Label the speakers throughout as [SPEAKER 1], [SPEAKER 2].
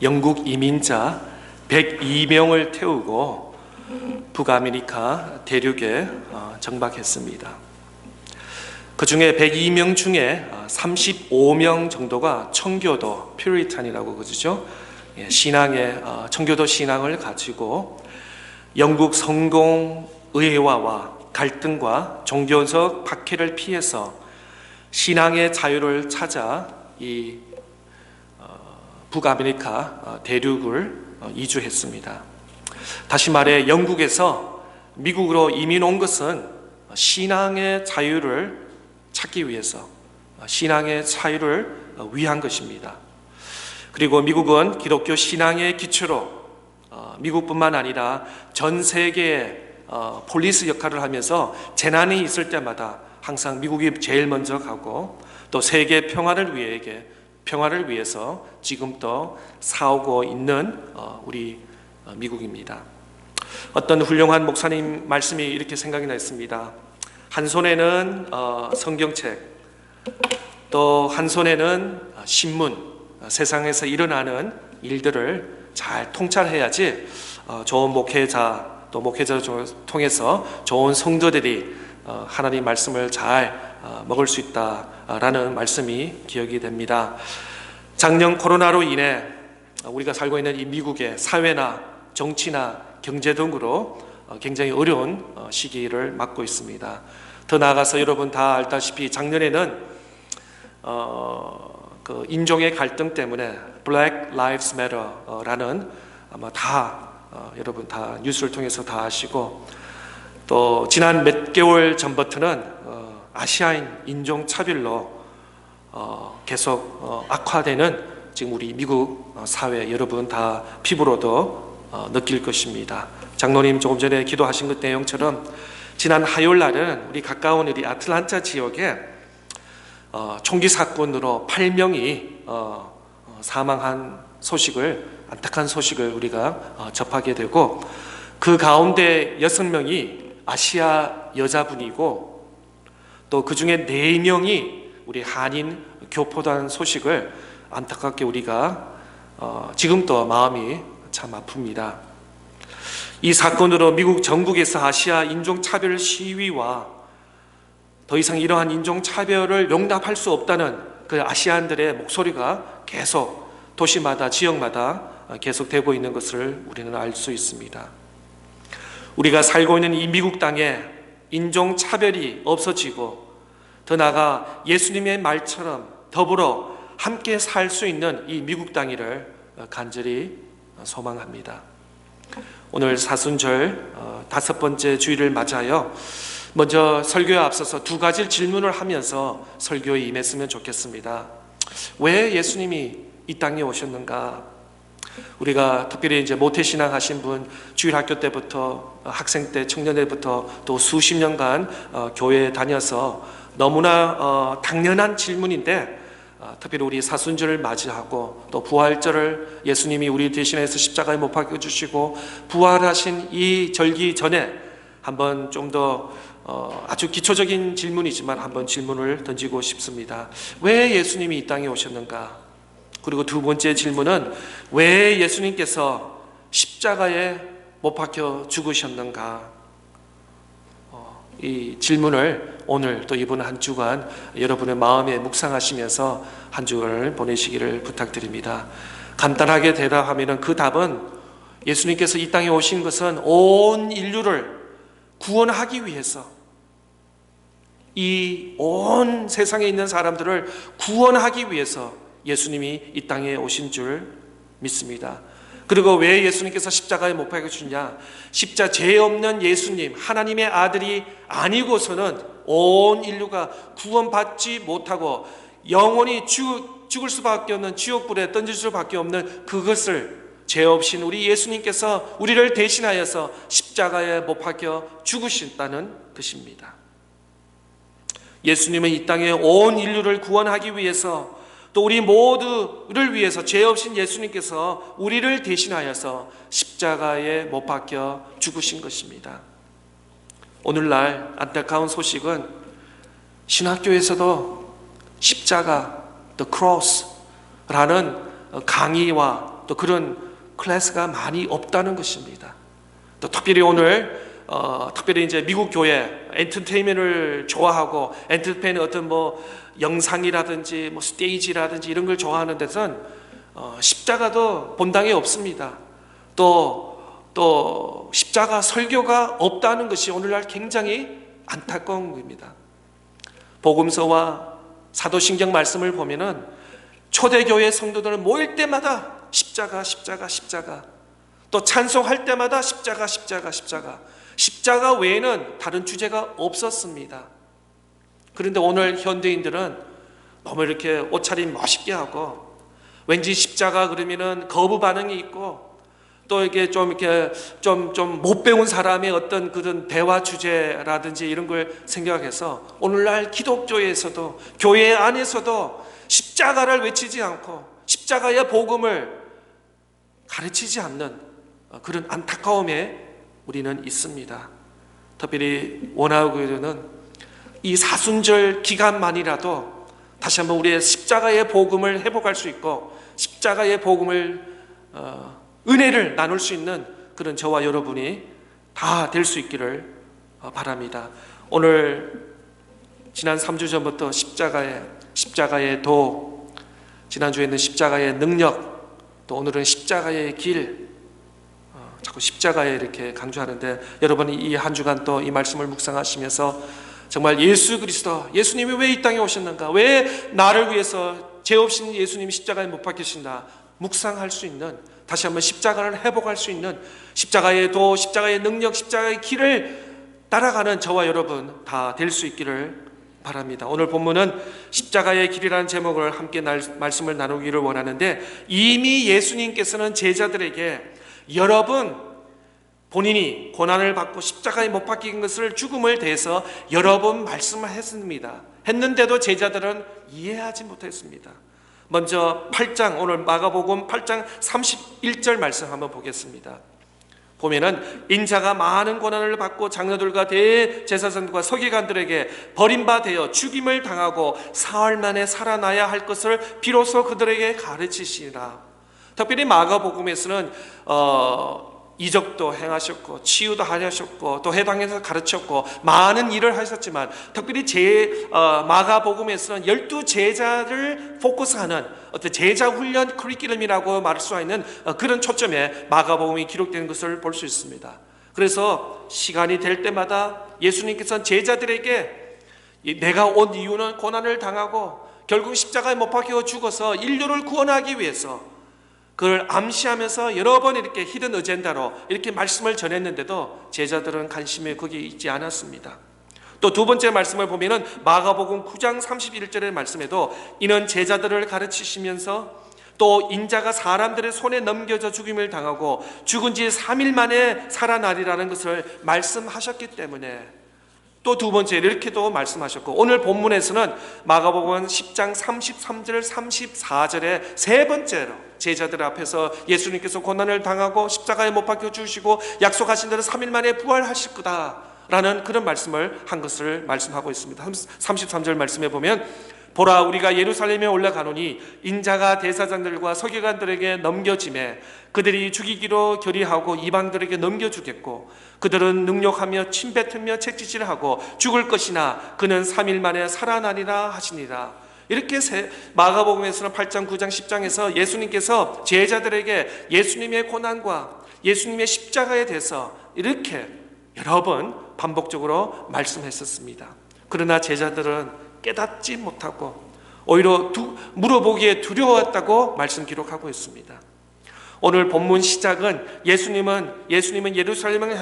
[SPEAKER 1] 영국 이민자 102명을 태우고 북아메리카 대륙에 정박했습니다. 그 중에 102명 중에 35명 정도가 청교도, 퓨리탄이라고 그러죠. 청교도 신앙을 가지고 영국 성공의회와 갈등과 종교적 박해를 피해서 신앙의 자유를 찾아 이 북아메리카 대륙을 이주했습니다. 다시 말해 영국에서 미국으로 이민 온 것은 신앙의 자유를 찾기 위해서, 신앙의 자유를 위한 것입니다. 그리고 미국은 기독교 신앙의 기초로 미국뿐만 아니라 전 세계의 폴리스 역할을 하면서 재난이 있을 때마다 항상 미국이 제일 먼저 가고 또 세계 평화를 위해서 지금도 싸우고 있는 우리 미국입니다. 어떤 훌륭한 목사님 말씀이 이렇게 생각이 났습니다. 한 손에는 성경책, 또 한 손에는 신문, 세상에서 일어나는 일들을 잘 통찰해야지 좋은 목회자, 또 목회자를 통해서 좋은 성도들이 하나님 말씀을 잘 먹을 수 있다라는 말씀이 기억이 됩니다. 작년 코로나로 인해 우리가 살고 있는 이 미국의 사회나 정치나 경제 등으로 굉장히 어려운 시기를 맞고 있습니다. 더 나아가서 여러분 다 알다시피 작년에는 그 인종의 갈등 때문에 Black Lives Matter라는 아마 여러분 다 뉴스를 통해서 다 아시고, 또 지난 몇 개월 전부터는 아시아인 인종 차별로 계속 악화되는 지금 우리 미국 사회 여러분 다 피부로도 느낄 것입니다. 장로님 조금 전에 기도하신 것 내용처럼 지난 화요일 날은 우리 가까운 우리 아틀란타 지역에 총기 사건으로 8명이 사망한 안타까운 소식을 우리가 접하게 되고, 그 가운데 6명이 아시아 여자분이고 또 그 중에 4명이 우리 한인 교포단 소식을 안타깝게 우리가 지금도 마음이 참 아픕니다. 이 사건으로 미국 전국에서 아시아 인종차별 시위와 더 이상 이러한 인종차별을 용납할 수 없다는 그 아시아인들의 목소리가 계속 도시마다 지역마다 계속되고 있는 것을 우리는 알 수 있습니다. 우리가 살고 있는 이 미국 땅에 인종차별이 없어지고 더 나아가 예수님의 말처럼 더불어 함께 살 수 있는 이 미국 땅이를 간절히 소망합니다. 오늘 사순절 5번째 주일을 맞아요. 먼저 설교에 앞서서 2가지 질문을 하면서 설교에 임했으면 좋겠습니다. 왜 예수님이 이 땅에 오셨는가? 우리가 특별히 이제 모태신앙 하신 분, 주일학교 때부터 학생 때, 청년 때부터 또 수십 년간 교회에 다녀서 너무나 당연한 질문인데, 특별히 우리 사순절을 맞이하고 또 부활절을 예수님이 우리 대신해서 십자가에 못 박혀 주시고 부활하신 이 절기 전에 한번 좀 더 아주 기초적인 질문이지만 한번 질문을 던지고 싶습니다. 왜 예수님이 이 땅에 오셨는가? 그리고 2번째 질문은 왜 예수님께서 십자가에 못 박혀 죽으셨는가? 이 질문을 오늘 또 이번 한 주간 여러분의 마음에 묵상하시면서 한 주간을 보내시기를 부탁드립니다. 간단하게 대답하면 그 답은 예수님께서 이 땅에 오신 것은 온 인류를 구원하기 위해서, 이 온 세상에 있는 사람들을 구원하기 위해서 예수님이 이 땅에 오신 줄 믿습니다. 그리고 왜 예수님께서 십자가에 못 박혀 주냐? 죄 없는 예수님, 하나님의 아들이 아니고서는 온 인류가 구원받지 못하고 영원히 죽을 수밖에 없는 지옥불에 던질 수밖에 없는 그것을 죄 없인 우리 예수님께서 우리를 대신하여서 십자가에 못 박혀 죽으신다는 뜻입니다. 예수님은 이 땅에 온 인류를 구원하기 위해서, 또 우리 모두를 위해서 죄 없인 예수님께서 우리를 대신하여서 십자가에 못 박혀 죽으신 것입니다. 오늘날 안타까운 소식은 신학교에서도 십자가, the cross라는 강의와 또 그런 클래스가 많이 없다는 것입니다. 또 특별히 오늘 특별히 이제 미국 교회 엔터테인먼트를 좋아하고 엔터테인먼트 어떤 뭐 영상이라든지 뭐 스테이지라든지 이런 걸 좋아하는 데선 십자가도 본당에 없습니다. 또 십자가 설교가 없다는 것이 오늘날 굉장히 안타까운 겁니다. 복음서와 사도신경 말씀을 보면은 초대교회 성도들은 모일 때마다 십자가 또 찬송할 때마다 십자가 외에는 다른 주제가 없었습니다. 그런데 오늘 현대인들은 너무 이렇게 옷차림 멋있게 하고 왠지 십자가 그러면은 거부 반응이 있고 또 이게 좀 못 배운 사람의 어떤 그런 대화 주제라든지 이런 걸 생각해서 오늘날 기독교에서도 교회 안에서도 십자가를 외치지 않고 십자가의 복음을 가르치지 않는 그런 안타까움에 우리는 있습니다. 특별히 원하교회는 이 사순절 기간만이라도 다시 한번 우리의 십자가의 복음을 회복할 수 있고 십자가의 복음을 은혜를 나눌 수 있는 그런 저와 여러분이 다 될 수 있기를 바랍니다. 오늘 지난 3주 전부터 십자가의 도, 지난주에는 십자가의 능력, 또 오늘은 십자가의 길, 자꾸 십자가에 이렇게 강조하는데 여러분이 이 한 주간 또 이 말씀을 묵상하시면서 정말 예수 그리스도, 예수님이 왜 이 땅에 오셨는가, 왜 나를 위해서 죄 없인 예수님이 십자가에 못 박히신다 묵상할 수 있는, 다시 한번 십자가를 회복할 수 있는 십자가의 도, 십자가의 능력, 십자가의 길을 따라가는 저와 여러분 다 될 수 있기를 바랍니다. 오늘 본문은 십자가의 길이라는 제목을 함께 말씀을 나누기를 원하는데, 이미 예수님께서는 제자들에게 여러분 본인이 고난을 받고 십자가에 못 박힌 것을 죽음을 대해서 여러 번 말씀을 했는데도 제자들은 이해하지 못했습니다. 먼저 8장, 오늘 마가복음 8장 31절 말씀 한번 보겠습니다. 보면은 인자가 많은 고난을 받고 장로들과 대제사장들과 서기관들에게 버림받아 죽임을 당하고 사흘 만에 살아나야 할 것을 비로소 그들에게 가르치시니라. 특별히 마가복음에서는 이적도 행하셨고 치유도 하셨고 또 해당에서 가르쳤고 많은 일을 하셨지만, 특별히 마가복음에서는 12제자를 포커스하는 어떤 제자 훈련 커리큘럼이라고 말할 수 있는 그런 초점에 마가복음이 기록된 것을 볼 수 있습니다. 그래서 시간이 될 때마다 예수님께서는 제자들에게 내가 온 이유는 고난을 당하고 결국 십자가에 못 박혀 죽어서 인류를 구원하기 위해서, 그걸 암시하면서 여러 번 이렇게 히든 어젠다로 이렇게 말씀을 전했는데도 제자들은 관심이 거기에 있지 않았습니다. 또 두 번째 말씀을 보면은 마가복음 9장 31절의 말씀에도 이는 제자들을 가르치시면서 또 인자가 사람들의 손에 넘겨져 죽임을 당하고 죽은 지 3일 만에 살아나리라는 것을 말씀하셨기 때문에 또 두 번째 이렇게도 말씀하셨고, 오늘 본문에서는 마가복음 10장 33절 34절에 세 번째로 제자들 앞에서 예수님께서 고난을 당하고 십자가에 못 박혀 죽으시고 약속하신 대로 3일 만에 부활하실 거다라는 그런 말씀을 한 것을 말씀하고 있습니다. 33절 말씀에 보면 보라 우리가 예루살렘에 올라가노니 인자가 대사장들과 서기관들에게 넘겨지매 그들이 죽이기로 결의하고 이방들에게 넘겨주겠고 그들은 능욕하며 침뱉으며 채찍질하고 죽을 것이나 그는 3일 만에 살아나리라 하시니라. 이렇게 마가복음에서는 8장 9장 10장에서 예수님께서 제자들에게 예수님의 고난과 예수님의 십자가에 대해서 이렇게 여러 번 반복적으로 말씀했었습니다. 그러나 제자들은 깨닫지 못하고 오히려 물어보기에 두려웠다고 말씀 기록하고 있습니다. 오늘 본문 시작은 예수님은 예루살렘을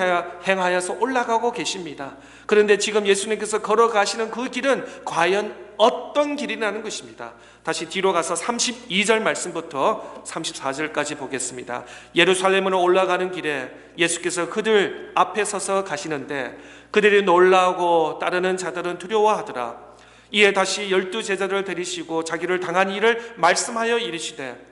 [SPEAKER 1] 행하여서 올라가고 계십니다. 그런데 지금 예수님께서 걸어가시는 그 길은 과연 어떤 길이라는 것입니다. 다시 뒤로 가서 32절 말씀부터 34절까지 보겠습니다. 예루살렘으로 올라가는 길에 예수께서 그들 앞에 서서 가시는데 그들이 놀라고 따르는 자들은 두려워하더라. 이에 다시 12제자들을 데리시고 자기를 당한 일을 말씀하여 이르시되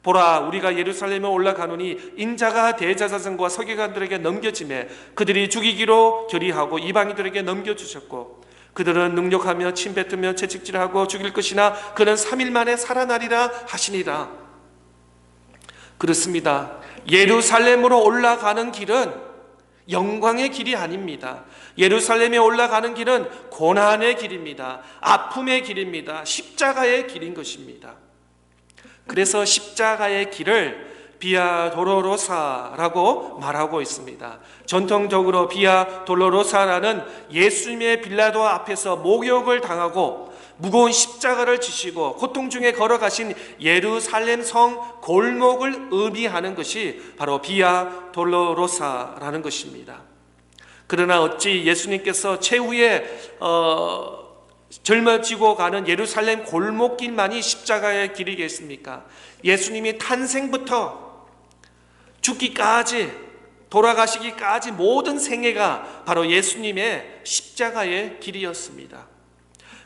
[SPEAKER 1] 보라 우리가 예루살렘에 올라가노니 인자가 대제사장과 서기관들에게 넘겨지매 그들이 죽이기로 결의하고 이방인들에게 넘겨주셨고 그들은 능욕하며 침뱉으며 채찍질하고 죽일 것이나 그는 3일 만에 살아나리라 하시니라. 그렇습니다. 예루살렘으로 올라가는 길은 영광의 길이 아닙니다. 예루살렘에 올라가는 길은 고난의 길입니다. 아픔의 길입니다. 십자가의 길인 것입니다. 그래서 십자가의 길을 비아 도로로사라고 말하고 있습니다. 전통적으로 비아 도로로사라는 예수님의 빌라도 앞에서 모욕을 당하고 무거운 십자가를 지시고 고통 중에 걸어가신 예루살렘 성 골목을 의미하는 것이 바로 비아 돌로로사라는 것입니다. 그러나 어찌 예수님께서 최후에 젊어지고 가는 예루살렘 골목길만이 십자가의 길이겠습니까? 예수님이 탄생부터 죽기까지, 돌아가시기까지 모든 생애가 바로 예수님의 십자가의 길이었습니다.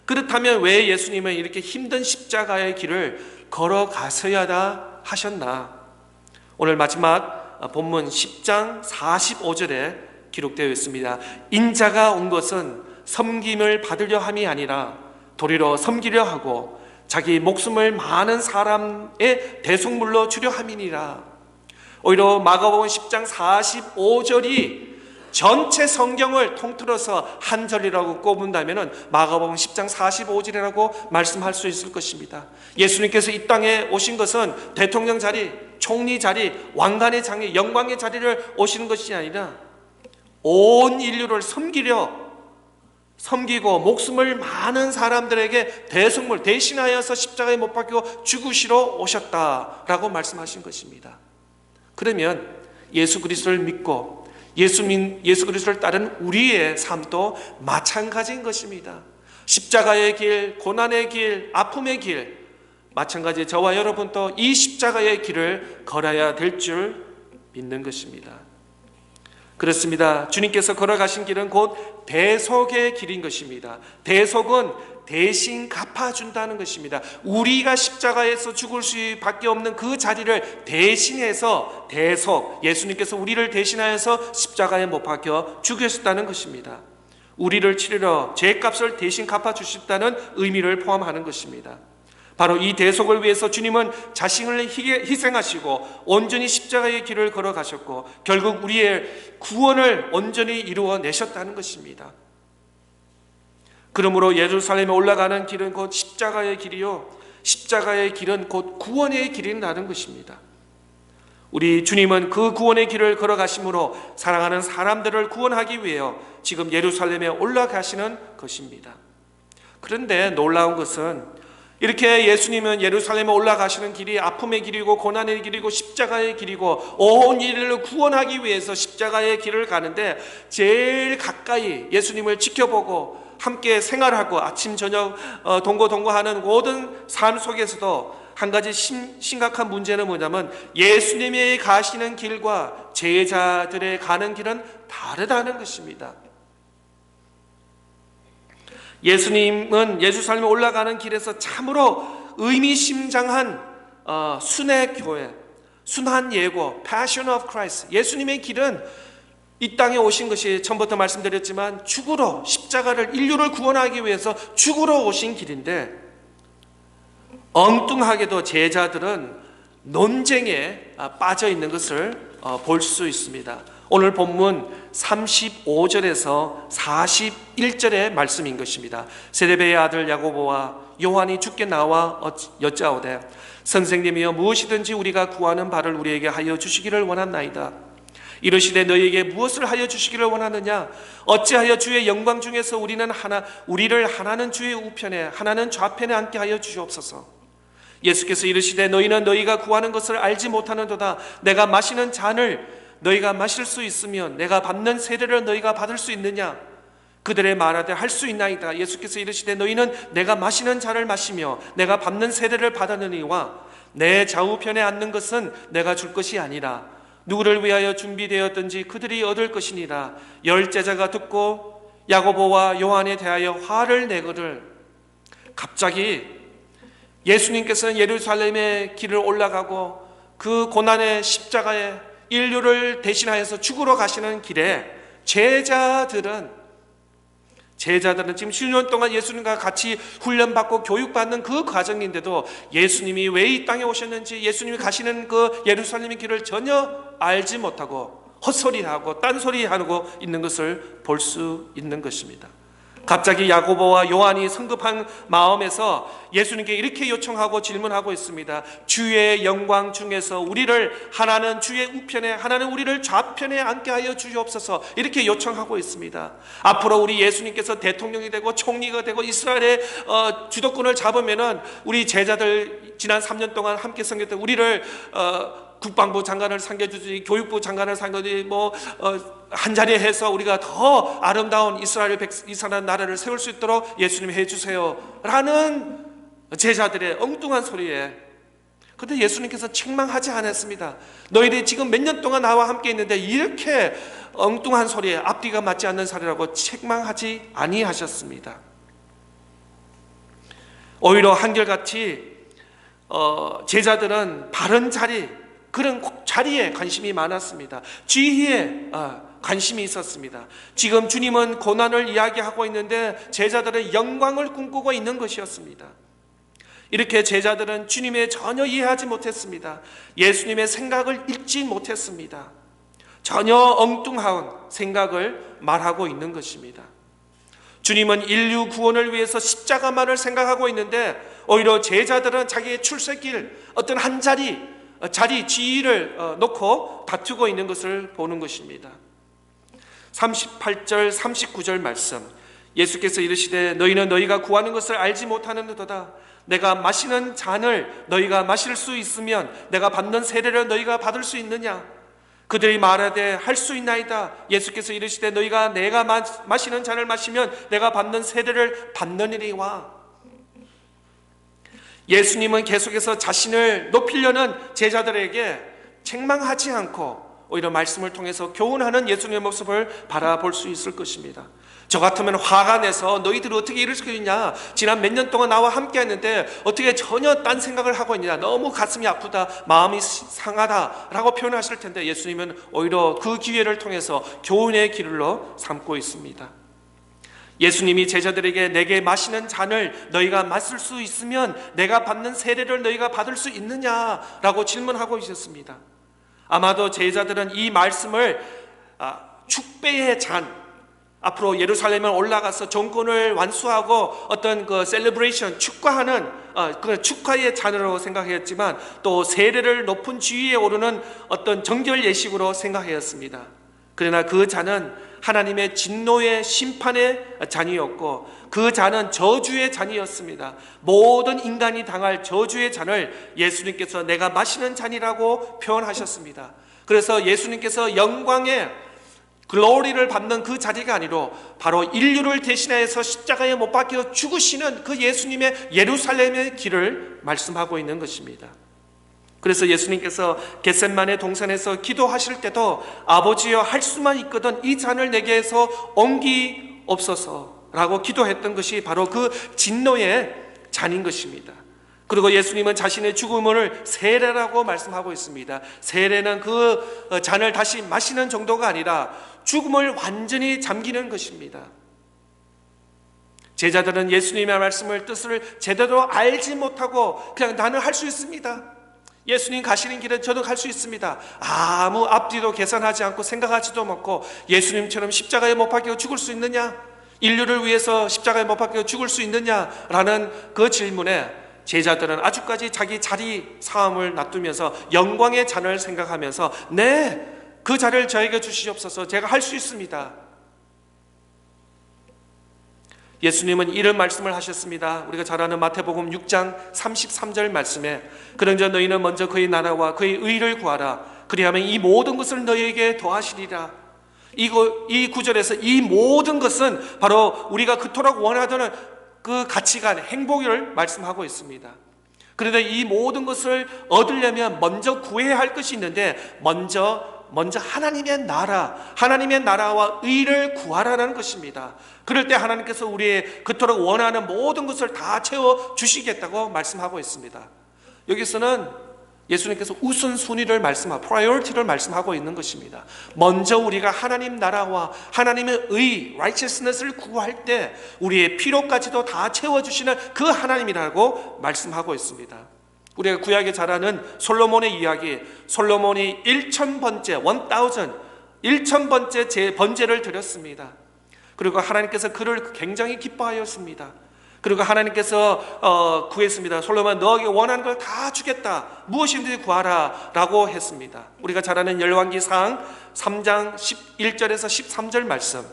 [SPEAKER 1] 그렇다면 왜 예수님은 이렇게 힘든 십자가의 길을 걸어가셔야 하셨나? 오늘 마지막 본문 10장 45절에 기록되어 있습니다. 인자가 온 것은 섬김을 받으려 함이 아니라 도리어 섬기려 하고 자기 목숨을 많은 사람의 대속물로 주려 함이니라. 오히려 마가복음 10장 45절이 전체 성경을 통틀어서 한 절이라고 꼽은다면 마가복음 10장 45절이라고 말씀할 수 있을 것입니다. 예수님께서 이 땅에 오신 것은 대통령 자리, 총리 자리, 왕관의 자리, 영광의 자리를 오시는 것이 아니라 온 인류를 섬기고 목숨을 많은 사람들에게 대속물, 대신하여서 십자가에 못 박히고 죽으시러 오셨다라고 말씀하신 것입니다. 그러면 예수 그리스도를 믿고 예수 그리스도를 따른 우리의 삶도 마찬가지인 것입니다. 십자가의 길, 고난의 길, 아픔의 길, 마찬가지 저와 여러분도 이 십자가의 길을 걸어야 될 줄 믿는 것입니다. 그렇습니다. 주님께서 걸어가신 길은 곧 대속의 길인 것입니다. 대속은 대신 갚아준다는 것입니다. 우리가 십자가에서 죽을 수밖에 없는 그 자리를 대신해서 대속, 예수님께서 우리를 대신하여서 십자가에 못 박혀 죽으셨다는 것입니다. 우리를 치르러 죄값을 대신 갚아주셨다는 의미를 포함하는 것입니다. 바로 이 대속을 위해서 주님은 자신을 희생하시고 온전히 십자가의 길을 걸어가셨고 결국 우리의 구원을 온전히 이루어내셨다는 것입니다. 그러므로 예루살렘에 올라가는 길은 곧 십자가의 길이요, 십자가의 길은 곧 구원의 길이라는 것입니다. 우리 주님은 그 구원의 길을 걸어가심으로 사랑하는 사람들을 구원하기 위하여 지금 예루살렘에 올라가시는 것입니다. 그런데 놀라운 것은 이렇게 예수님은 예루살렘에 올라가시는 길이 아픔의 길이고 고난의 길이고 십자가의 길이고 온 인류를 구원하기 위해서 십자가의 길을 가는데 제일 가까이 예수님을 지켜보고 함께 생활하고 아침 저녁 동거하는 모든 삶 속에서도 한 가지 심각한 문제는 뭐냐면 예수님이 가시는 길과 제자들의 가는 길은 다르다는 것입니다. 예수님은 예루살렘에 올라가는 길에서 참으로 의미심장한 순회 교회, 순환 예고, Passion of Christ, 예수님의 길은 이 땅에 오신 것이 처음부터 말씀드렸지만 죽으러, 십자가를 인류를 구원하기 위해서 죽으러 오신 길인데 엉뚱하게도 제자들은 논쟁에 빠져 있는 것을 볼 수 있습니다. 오늘 본문 35절에서 41절의 말씀인 것입니다. 세데베의 아들 야고보와 요한이 주께 나와 여짜오되 선생님이여 무엇이든지 우리가 구하는 바를 우리에게 하여 주시기를 원하나이다. 이르시되 너희에게 무엇을 하여 주시기를 원하느냐? 어찌하여 주의 영광 중에서 우리를 하나는 주의 우편에 하나는 좌편에 앉게 하여 주시옵소서. 예수께서 이르시되 너희는 너희가 구하는 것을 알지 못하는도다. 내가 마시는 잔을 너희가 마실 수 있으면 내가 받는 세례를 너희가 받을 수 있느냐? 그들의 말하되 할 수 있나이다. 예수께서 이르시되 너희는 내가 마시는 잔을 마시며 내가 받는 세례를 받았느니와 내 좌우편에 앉는 것은 내가 줄 것이 아니라 누구를 위하여 준비되었든지 그들이 얻을 것이니라. 열 제자가 듣고 야고보와 요한에 대하여 화를 내거늘 갑자기 예수님께서는 예루살렘의 길을 올라가고 그 고난의 십자가에 인류를 대신하여서 죽으러 가시는 길에 제자들은 제자들은 지금 10년 동안 예수님과 같이 훈련받고 교육받는 그 과정인데도 예수님이 왜 이 땅에 오셨는지, 예수님이 가시는 그 예루살렘의 길을 전혀 알지 못하고 헛소리하고 딴소리하고 있는 것을 볼 수 있는 것입니다. 갑자기 야고보와 요한이 성급한 마음에서 예수님께 이렇게 요청하고 질문하고 있습니다. 주의 영광 중에서 우리를, 하나는 주의 우편에, 하나는 우리를 좌편에 앉게 하여 주시옵소서, 이렇게 요청하고 있습니다. 앞으로 우리 예수님께서 대통령이 되고 총리가 되고 이스라엘의 주도권을 잡으면은 우리 제자들 지난 3년 동안 함께 섬겼던 우리를 국방부 장관을 상겨주지, 교육부 장관을 상겨주지, 한 자리에 해서 우리가 더 아름다운 이스라엘 나라를 세울 수 있도록 예수님 해주세요 라는 제자들의 엉뚱한 소리에, 근데 예수님께서 책망하지 않았습니다. 너희들이 지금 몇 년 동안 나와 함께 있는데 이렇게 엉뚱한 소리에, 앞뒤가 맞지 않는 소리라고 책망하지 아니하셨습니다. 오히려 한결같이 제자들은 바른 자리, 그런 자리에 관심이 많았습니다. 지혜에 관심이 있었습니다. 지금 주님은 고난을 이야기하고 있는데 제자들은 영광을 꿈꾸고 있는 것이었습니다. 이렇게 제자들은 주님의 전혀 이해하지 못했습니다. 예수님의 생각을 읽지 못했습니다. 전혀 엉뚱한 생각을 말하고 있는 것입니다. 주님은 인류 구원을 위해서 십자가만을 생각하고 있는데 오히려 제자들은 자기의 출세길, 어떤 한 자리, 지위를 놓고 다투고 있는 것을 보는 것입니다. 38절 39절 말씀, 예수께서 이르시되 너희는 너희가 구하는 것을 알지 못하는도다. 내가 마시는 잔을 너희가 마실 수 있으면 내가 받는 세례를 너희가 받을 수 있느냐? 그들이 말하되 할 수 있나이다. 예수께서 이르시되 너희가 내가 마시는 잔을 마시면 내가 받는 세례를 받느니와. 예수님은 계속해서 자신을 높이려는 제자들에게 책망하지 않고 오히려 말씀을 통해서 교훈하는 예수님의 모습을 바라볼 수 있을 것입니다. 저 같으면 화가 내서 너희들이 어떻게 이럴 수 있냐, 지난 몇 년 동안 나와 함께 했는데 어떻게 전혀 딴 생각을 하고 있냐, 너무 가슴이 아프다, 마음이 상하다 라고 표현하실 텐데 예수님은 오히려 그 기회를 통해서 교훈의 길로 삼고 있습니다. 예수님이 제자들에게 내게 마시는 잔을 너희가 마실 수 있으면 내가 받는 세례를 너희가 받을 수 있느냐라고 질문하고 있었습니다. 아마도 제자들은 이 말씀을 축배의 잔, 앞으로 예루살렘에 올라가서 정권을 완수하고 어떤 그 셀러브레이션, 축하하는 그 축하의 잔으로 생각했지만 또 세례를 높은 지위에 오르는 어떤 정결 예식으로 생각했습니다. 그러나 그 잔은 하나님의 진노의 심판의 잔이었고 그 잔은 저주의 잔이었습니다. 모든 인간이 당할 저주의 잔을 예수님께서 내가 마시는 잔이라고 표현하셨습니다. 그래서 예수님께서 영광의 글로리를 받는 그 자리가 아니로 바로 인류를 대신해서 십자가에 못 박혀 죽으시는 그 예수님의 예루살렘의 길을 말씀하고 있는 것입니다. 그래서 예수님께서 겟셋마네 동산에서 기도하실 때도 아버지여 할 수만 있거든 이 잔을 내게서 옮기옵소서라고 기도했던 것이 바로 그 진노의 잔인 것입니다. 그리고 예수님은 자신의 죽음을 세례라고 말씀하고 있습니다. 세례는 그 잔을 다시 마시는 정도가 아니라 죽음을 완전히 잠기는 것입니다. 제자들은 예수님의 말씀을 뜻을 제대로 알지 못하고 그냥 나는 할 수 있습니다, 예수님 가시는 길은 저도 갈 수 있습니다, 아무 앞뒤도 계산하지 않고 생각하지도 않고 예수님처럼 십자가에 못 박혀 죽을 수 있느냐, 인류를 위해서 십자가에 못 박혀 죽을 수 있느냐라는 그 질문에 제자들은 아주까지 자기 자리 사함을 놔두면서 영광의 잔을 생각하면서 네, 그 자리를 저에게 주시옵소서, 제가 할 수 있습니다. 예수님은 이런 말씀을 하셨습니다. 우리가 잘 아는 마태복음 6장 33절 말씀에 그런즉 너희는 먼저 그의 나라와 그의 의를 구하라, 그리하면 이 모든 것을 너희에게 더하시리라. 이 구절에서 이 모든 것은 바로 우리가 그토록 원하던 그 가치관, 행복을 말씀하고 있습니다. 그런데 이 모든 것을 얻으려면 먼저 구해야 할 것이 있는데 먼저 하나님의 나라와 의를 구하라는 것입니다. 그럴 때 하나님께서 우리의 그토록 원하는 모든 것을 다 채워주시겠다고 말씀하고 있습니다. 여기서는 예수님께서 우선순위를 말씀하고 프라이어리티를 말씀하고 있는 것입니다. 먼저 우리가 하나님 나라와 하나님의 의, righteousness를 구할 때 우리의 필요까지도 다 채워주시는 그 하나님이라고 말씀하고 있습니다. 우리가 구약에 잘 아는 솔로몬의 이야기, 솔로몬이 1000번째 번제를 드렸습니다. 그리고 하나님께서 그를 굉장히 기뻐하였습니다. 그리고 하나님께서 구했습니다. 솔로몬, 너에게 원하는 걸 다 주겠다. 무엇이든지 구하라 라고 했습니다. 우리가 잘 아는 열왕기상 3장 11절에서 13절 말씀.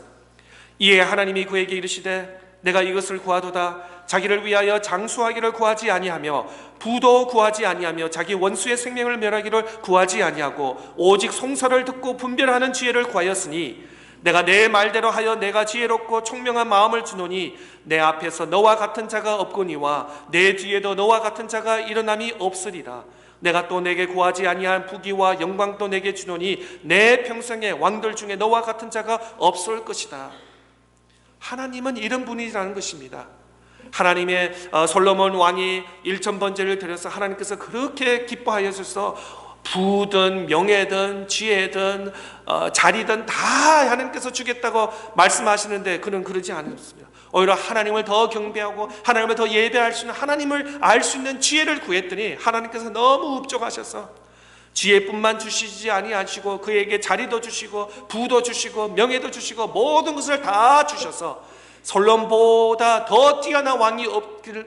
[SPEAKER 1] 이에 하나님이 그에게 이르시되 내가 이것을 구하도다. 자기를 위하여 장수하기를 구하지 아니하며 부도 구하지 아니하며 자기 원수의 생명을 멸하기를 구하지 아니하고 오직 송사를 듣고 분별하는 지혜를 구하였으니 내가 내 말대로 하여 내가 지혜롭고 총명한 마음을 주노니 내 앞에서 너와 같은 자가 없거니와 내 뒤에도 너와 같은 자가 일어남이 없으리라. 내가 또 내게 구하지 아니한 부귀와 영광도 내게 주노니 내 평생에 왕들 중에 너와 같은 자가 없을 것이다. 하나님은 이런 분이라는 것입니다. 하나님의 솔로몬 왕이 1000번제를 드려서 하나님께서 그렇게 기뻐하여서 부든 명예든 지혜든 자리든 다 하나님께서 주겠다고 말씀하시는데 그는 그러지 않았습니다. 오히려 하나님을 더 경배하고 하나님을 더 예배할 수 있는, 하나님을 알 수 있는 지혜를 구했더니 하나님께서 너무 흡족하셔서 지혜뿐만 주시지 아니하시고 그에게 자리도 주시고 부도 주시고 명예도 주시고 모든 것을 다 주셔서 솔로몬보다 더 뛰어난 왕이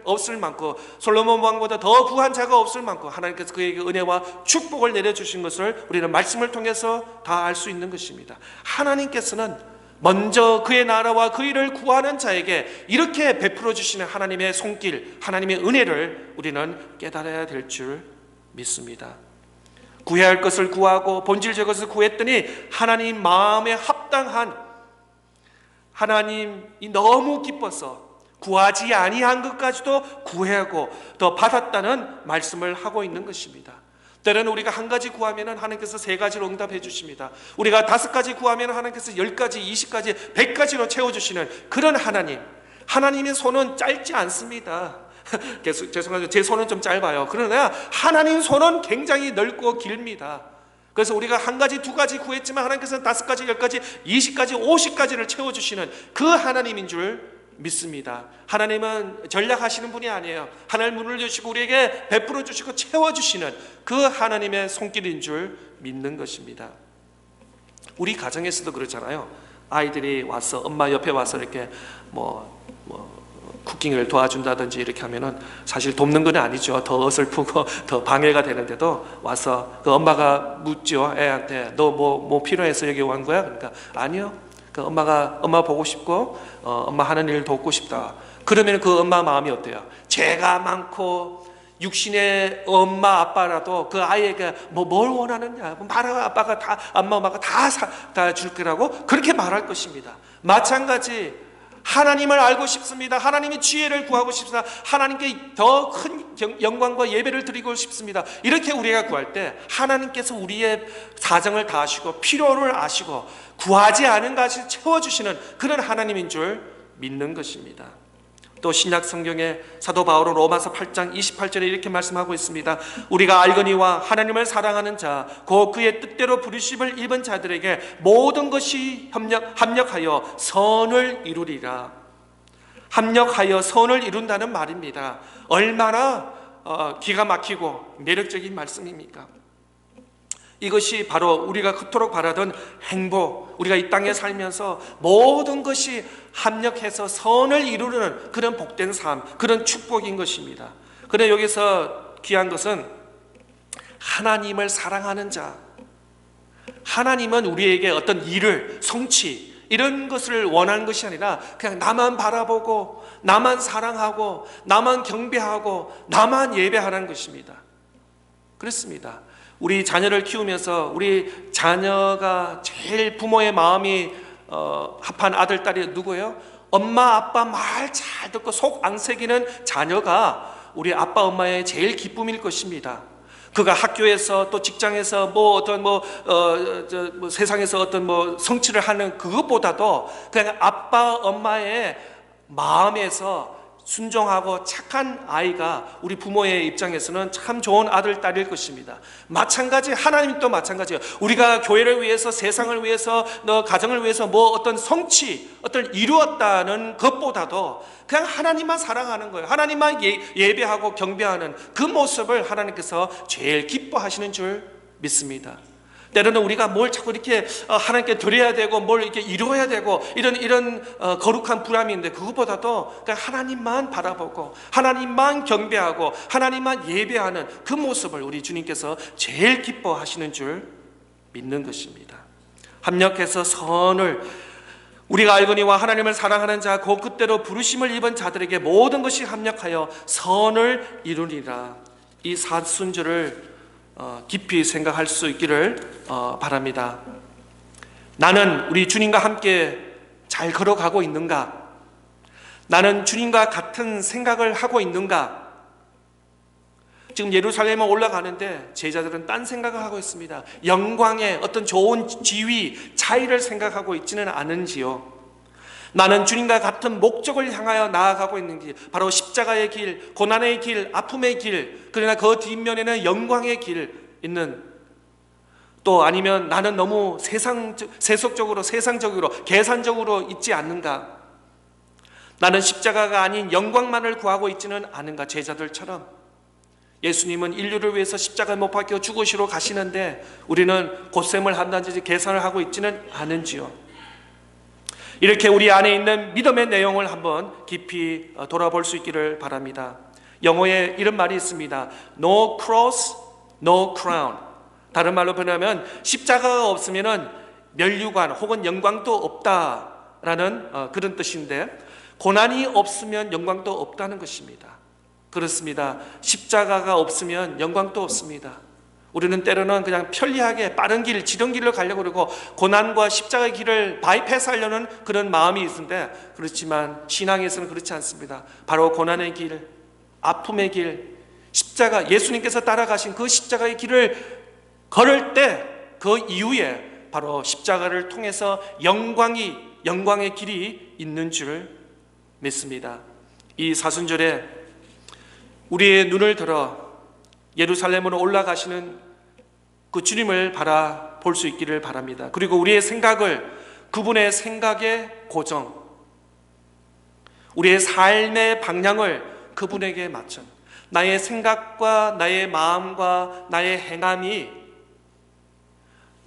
[SPEAKER 1] 없을 만큼, 솔로몬 왕보다 더 부한 자가 없을 만큼 하나님께서 그에게 은혜와 축복을 내려주신 것을 우리는 말씀을 통해서 다 알 수 있는 것입니다. 하나님께서는 먼저 그의 나라와 그 일을 구하는 자에게 이렇게 베풀어 주시는 하나님의 손길, 하나님의 은혜를 우리는 깨달아야 될 줄 믿습니다. 구해야 할 것을 구하고 본질적 것을 구했더니 하나님 마음에 합당한, 하나님이 너무 기뻐서 구하지 아니한 것까지도 구하고 더 받았다는 말씀을 하고 있는 것입니다. 때로는 우리가 한 가지 구하면 하나님께서 3가지로 응답해 주십니다. 우리가 5가지 구하면 하나님께서 10가지, 20가지, 100가지로 채워주시는 그런 하나님. 하나님의 손은 짧지 않습니다. 죄송하죠, 제 손은 좀 짧아요. 그러나 하나님 손은 굉장히 넓고 길입니다. 그래서 우리가 1가지, 2가지 구했지만 하나님께서는 5가지, 10가지, 20가지, 50가지를 채워주시는 그 하나님인 줄 믿습니다. 하나님은 전략하시는 분이 아니에요. 하늘 문을 주시고 우리에게 베풀어 주시고 채워주시는 그 하나님의 손길인 줄 믿는 것입니다. 우리 가정에서도 그렇잖아요. 아이들이 와서 엄마 옆에 와서 이렇게 쿠킹을 도와준다든지 이렇게 하면은 사실 돕는 건 아니죠. 더 어설프고 더 방해가 되는데도 와서 그 엄마가 묻죠. 애한테 너 뭐 필요해서 여기 온 거야? 그러니까 아니요. 그 엄마 보고 싶고 엄마 하는 일 돕고 싶다. 그러면 그 엄마 마음이 어때요? 죄가 많고 육신의 엄마 아빠라도 그 아이에게 뭘 원하느냐 말아, 아빠가 다 엄마가 다 줄 거라고 그렇게 말할 것입니다. 마찬가지 하나님을 알고 싶습니다. 하나님의 지혜를 구하고 싶습니다. 하나님께 더 큰 영광과 예배를 드리고 싶습니다. 이렇게 우리가 구할 때 하나님께서 우리의 사정을 다 아시고 필요를 아시고 구하지 않은 것을 채워주시는 그런 하나님인 줄 믿는 것입니다. 또 신약 성경에 사도 바울은 로마서 8장 28절에 이렇게 말씀하고 있습니다. 우리가 알거니와 하나님을 사랑하는 자, 곧 그의 뜻대로 부르심을 입은 자들에게 모든 것이 합력하여 선을 이루리라. 합력하여 선을 이룬다는 말입니다. 얼마나 기가 막히고 매력적인 말씀입니까? 이것이 바로 우리가 그토록 바라던 행복, 우리가 이 땅에 살면서 모든 것이 합력해서 선을 이루는 그런 복된 삶, 그런 축복인 것입니다. 그런데 여기서 귀한 것은 하나님을 사랑하는 자, 하나님은 우리에게 어떤 일을, 성취 이런 것을 원하는 것이 아니라 그냥 나만 바라보고 나만 사랑하고 나만 경배하고 나만 예배하라는 것입니다. 그렇습니다. 우리 자녀를 키우면서 우리 자녀가 제일 부모의 마음이 합한 아들, 딸이 누구예요? 엄마, 아빠 말 잘 듣고 속 안 새기는 자녀가 우리 아빠, 엄마의 제일 기쁨일 것입니다. 그가 학교에서 또 직장에서 세상에서 어떤 성취를 하는 그것보다도 그냥 아빠, 엄마의 마음에서 순종하고 착한 아이가 우리 부모의 입장에서는 참 좋은 아들, 딸일 것입니다. 마찬가지 하나님도 마찬가지예요. 우리가 교회를 위해서, 세상을 위해서, 너 가정을 위해서 뭐 어떤 성취, 어떤 이루었다는 것보다도 그냥 하나님만 사랑하는 거예요. 하나님만 예배하고 경배하는 그 모습을 하나님께서 제일 기뻐하시는 줄 믿습니다. 때로는 우리가 뭘 자꾸 이렇게 하나님께 드려야 되고 뭘 이렇게 이루어야 되고 이런 거룩한 부담인데, 그것보다도 그냥 하나님만 바라보고 하나님만 경배하고 하나님만 예배하는 그 모습을 우리 주님께서 제일 기뻐하시는 줄 믿는 것입니다. 합력해서 선을, 우리가 알거니와 하나님을 사랑하는 자 곧 그때로 부르심을 입은 자들에게 모든 것이 합력하여 선을 이루리라. 이 사순절을 깊이 생각할 수 있기를 바랍니다. 나는 우리 주님과 함께 잘 걸어가고 있는가? 나는 주님과 같은 생각을 하고 있는가? 지금 예루살렘에 올라가는데 제자들은 딴 생각을 하고 있습니다. 영광의 어떤 좋은 지위, 차이를 생각하고 있지는 않은지요. 나는 주님과 같은 목적을 향하여 나아가고 있는 길, 바로 십자가의 길, 고난의 길, 아픔의 길, 그러나 그 뒷면에는 영광의 길 있는, 또 아니면 나는 너무 세속적으로, 세상적으로, 계산적으로 있지 않는가? 나는 십자가가 아닌 영광만을 구하고 있지는 않은가? 제자들처럼 예수님은 인류를 위해서 십자가에 못 박혀 죽으시러 가시는데 우리는 곧셈을 한다든지 계산을 하고 있지는 않은지요. 이렇게 우리 안에 있는 믿음의 내용을 한번 깊이 돌아볼 수 있기를 바랍니다. 영어에 이런 말이 있습니다. No cross, no crown. 다른 말로 표현하면 십자가가 없으면 면류관 혹은 영광도 없다라는 그런 뜻인데, 고난이 없으면 영광도 없다는 것입니다. 그렇습니다. 십자가가 없으면 영광도 없습니다. 우리는 때로는 그냥 편리하게 빠른 길, 지른 길로 가려고 그러고 고난과 십자가의 길을 바이패스하려는 그런 마음이 있는데, 그렇지만 신앙에서는 그렇지 않습니다. 바로 고난의 길, 아픔의 길, 십자가, 예수님께서 따라가신 그 십자가의 길을 걸을 때 그 이후에 바로 십자가를 통해서 영광의 길이 있는 줄 믿습니다. 이 사순절에 우리의 눈을 들어 예루살렘으로 올라가시는 그 주님을 바라볼 수 있기를 바랍니다. 그리고 우리의 생각을 그분의 생각에 고정, 우리의 삶의 방향을 그분에게 맞춘, 나의 생각과 나의 마음과 나의 행함이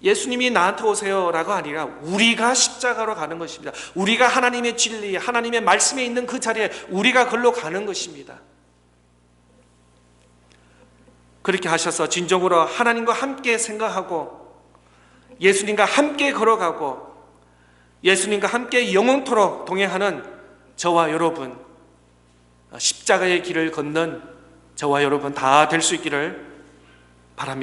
[SPEAKER 1] 예수님이 나한테 오세요라고 아니라 우리가 십자가로 가는 것입니다. 우리가 하나님의 진리, 하나님의 말씀에 있는 그 자리에 우리가 걸로 가는 것입니다. 그렇게 하셔서 진정으로 하나님과 함께 생각하고 예수님과 함께 걸어가고 예수님과 함께 영원토록 동행하는 저와 여러분, 십자가의 길을 걷는 저와 여러분 다 될 수 있기를 바랍니다.